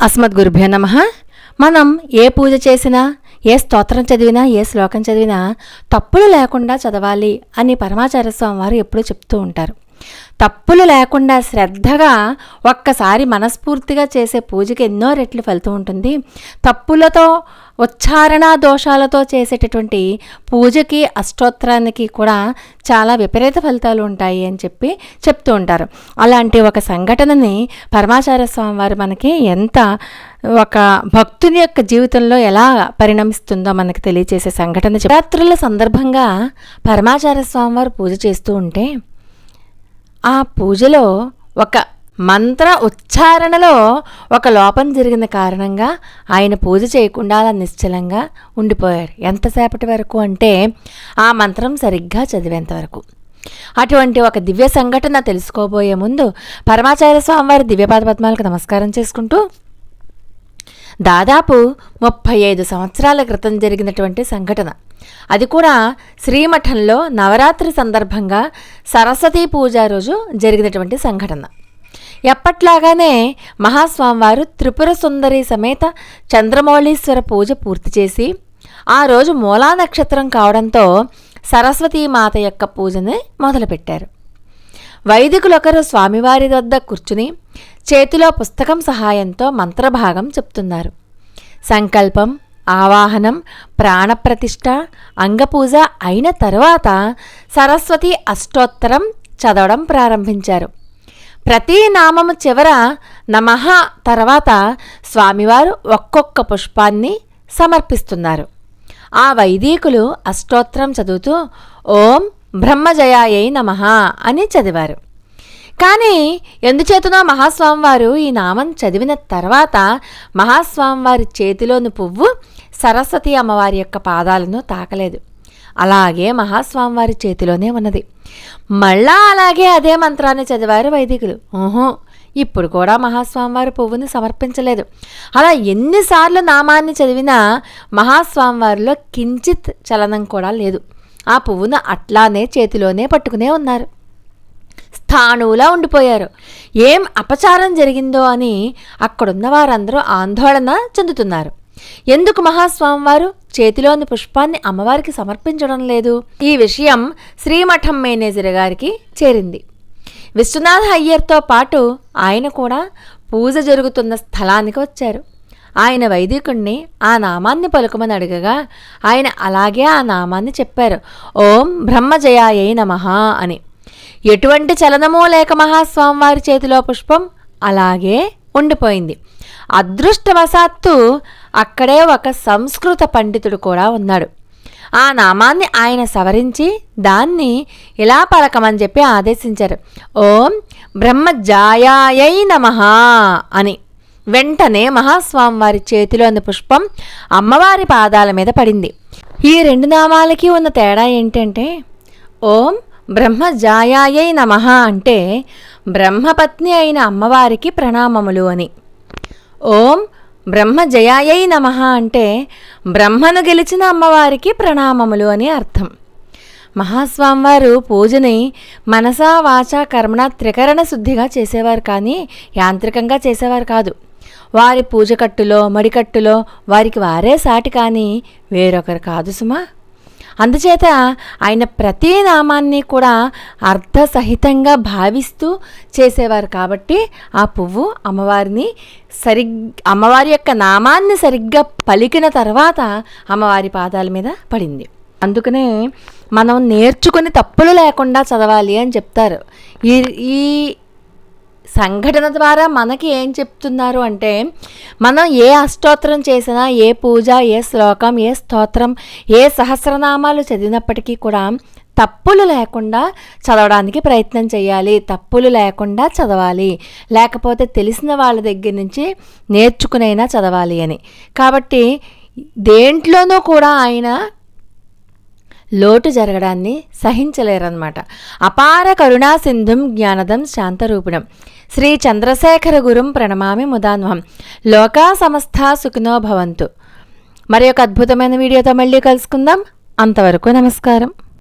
అస్మద్గురుభ్యో నమః. మనం ఏ పూజ చేసినా, ఏ స్తోత్రం చదివినా, ఏ శ్లోకం చదివినా తప్పులు లేకుండా చదవాలి అని పరమాచార్య స్వామి వారు ఎప్పుడూ చెప్తూ ఉంటారు. తప్పులు లేకుండా శ్రద్ధగా ఒక్కసారి మనస్ఫూర్తిగా చేసే పూజకి ఎన్నో రెట్లు ఫలితం ఉంటుంది. తప్పులతో, ఉచ్చారణ దోషాలతో చేసేటటువంటి పూజకి, అష్టోత్తరానికి కూడా చాలా విపరీత ఫలితాలు ఉంటాయి అని చెప్తూ ఉంటారు. అలాంటి ఒక సంఘటనని పరమాచార్య స్వామి వారు మనకి ఎంత ఒక భక్తుని యొక్క జీవితంలో ఎలా పరిణమిస్తుందో మనకు తెలియచేసే సంఘటన. శివరాత్రుల సందర్భంగా పరమాచార్య స్వామి వారు పూజ చేస్తూ ఉంటే ఆ పూజలో ఒక మంత్ర ఉచ్చారణలో ఒక లోపం జరిగిన కారణంగా ఆయన పూజ చేయకుండా అలా నిశ్చలంగా ఉండిపోయారు. ఎంతసేపటి వరకు అంటే ఆ మంత్రం సరిగ్గా చదివేంత వరకు. అటువంటి ఒక దివ్య సంఘటన తెలుసుకోబోయే ముందు పరమాచార్య స్వామివారి దివ్యపాద పద్మాలకు నమస్కారం చేసుకుంటూ, దాదాపు 35 సంవత్సరాల క్రితం జరిగినటువంటి సంఘటన. అది కూడా శ్రీమఠంలో నవరాత్రి సందర్భంగా సరస్వతీ పూజ రోజు జరిగినటువంటి సంఘటన. ఎప్పట్లాగానే మహాస్వామివారు త్రిపుర సుందరి సమేత చంద్రమౌళీశ్వర పూజ పూర్తి చేసి, ఆ రోజు మూలా నక్షత్రం కావడంతో సరస్వతీమాత యొక్క పూజని మొదలుపెట్టారు. వైదికులొకరు స్వామివారి వద్ద కూర్చుని చేతిలో పుస్తకం సహాయంతో మంత్రభాగం చెప్తున్నారు. సంకల్పం, ఆవాహనం, ప్రాణప్రతిష్ఠ, అంగపూజ అయిన తరువాత సరస్వతి అష్టోత్తరం చదవడం ప్రారంభించారు. ప్రతి నామము చివర నమః తర్వాత స్వామివారు ఒక్కొక్క పుష్పాన్ని సమర్పిస్తున్నారు. ఆ వైదికులు అష్టోత్తరం చదువుతూ ఓం బ్రహ్మజయాయై నమః అని చదివారు. కానీ ఎందుచేతనో మహాస్వామివారు ఈ నామం చదివిన తర్వాత మహాస్వామివారి చేతిలోని పువ్వు సరస్వతి అమ్మవారి యొక్క పాదాలను తాకలేదు. అలాగే మహాస్వామివారి చేతిలోనే ఉన్నది. మళ్ళా అలాగే అదే మంత్రాన్ని చదివారు వైదికులు. ఇప్పుడు కూడా మహాస్వామివారి పువ్వుని సమర్పించలేదు. అలా ఎన్నిసార్లు నామాన్ని చదివినా మహాస్వామివారిలో కించిత్ చలనం కూడా లేదు. ఆ పువ్వును అట్లానే చేతిలోనే పట్టుకునే ఉన్నారు. స్థాణువులా ఉండిపోయారు. ఏం అపచారం జరిగిందో అని అక్కడున్న వారందరూ ఆందోళన చెందుతున్నారు. ఎందుకు మహాస్వామివారు చేతిలోని పుష్పాన్ని అమ్మవారికి సమర్పించడం లేదు? ఈ విషయం శ్రీమఠం మేనేజర్ గారికి చేరింది. విశ్వనాథ అయ్యర్తో పాటు ఆయన కూడా పూజ జరుగుతున్న స్థలానికి వచ్చారు. ఆయన వైదికుణ్ణి ఆ నామాన్ని పలుకమని అడగగా ఆయన అలాగే ఆ నామాన్ని చెప్పారు, ఓం బ్రహ్మజయాయై నమః అని. ఎటువంటి చలనమూ లేక మహాస్వామివారి చేతిలో పుష్పం అలాగే ఉండిపోయింది. అదృష్టవశాత్తు అక్కడే ఒక సంస్కృత పండితుడు కూడా ఉన్నాడు. ఆ నామాన్ని ఆయన సవరించి దాన్ని ఇలా పలకమని చెప్పి ఆదేశించారు, ఓం బ్రహ్మజాయాయై నమః అని. వెంటనే మహాస్వామివారి చేతిలోని పుష్పం అమ్మవారి పాదాల మీద పడింది. ఈ రెండు నామాలకి ఉన్న తేడా ఏంటంటే, ఓం బ్రహ్మజాయాయై నమః అంటే బ్రహ్మపత్ని అయిన అమ్మవారికి ప్రణామములు అని. ఓం బ్రహ్మజయాయై నమః అంటే బ్రహ్మను గెలిచిన అమ్మవారికి ప్రణామములు అని అర్థం. మహాస్వామివారు పూజని మనసా వాచా కర్మణ త్రికరణ శుద్ధిగా చేసేవారు, కానీ యాంత్రికంగా చేసేవారు కాదు. వారి పూజకట్టులో, మడికట్టులో వారికి వారే సాటి, కానీ వేరొకరు కాదు సుమా. అందుచేత ఆయన ప్రతి నామాన్ని కూడా అర్థసహితంగా భావిస్తూ చేసేవారు. కాబట్టి ఆ పువ్వు అమ్మవారి యొక్క నామాన్ని సరిగ్గా పలికిన తర్వాత అమ్మవారి పాదాల మీద పడింది. అందుకనే మనం నేర్చుకుని తప్పులు లేకుండా చదవాలి అని చెప్తారు. ఈ సంఘటన ద్వారా మనకి ఏం చెప్తున్నారు అంటే, మనం ఏ అష్టోత్తరం చేసినా, ఏ పూజ, ఏ శ్లోకం, ఏ స్తోత్రం, ఏ సహస్రనామాలు చదివినప్పటికీ కూడా తప్పులు లేకుండా చదవడానికి ప్రయత్నం చేయాలి. తప్పులు లేకుండా చదవాలి, లేకపోతే తెలిసిన వాళ్ళ దగ్గర నుంచి నేర్చుకునైనా చదవాలి అని. కాబట్టి దేంట్లోనూ కూడా ఆయన లోటు జరగడాన్ని సహించలేరన్నమాట. అపార కరుణా సింధుం జ్ఞానదం శాంతరూపిణం శ్రీ చంద్రశేఖర గురుం ప్రణమామి ముదాన్వహం. లోకా సమస్తా సుఖినో భవంతు. మరి ఒక అద్భుతమైన వీడియోతో మళ్ళీ కలుసుకుందాం. అంతవరకు నమస్కారం.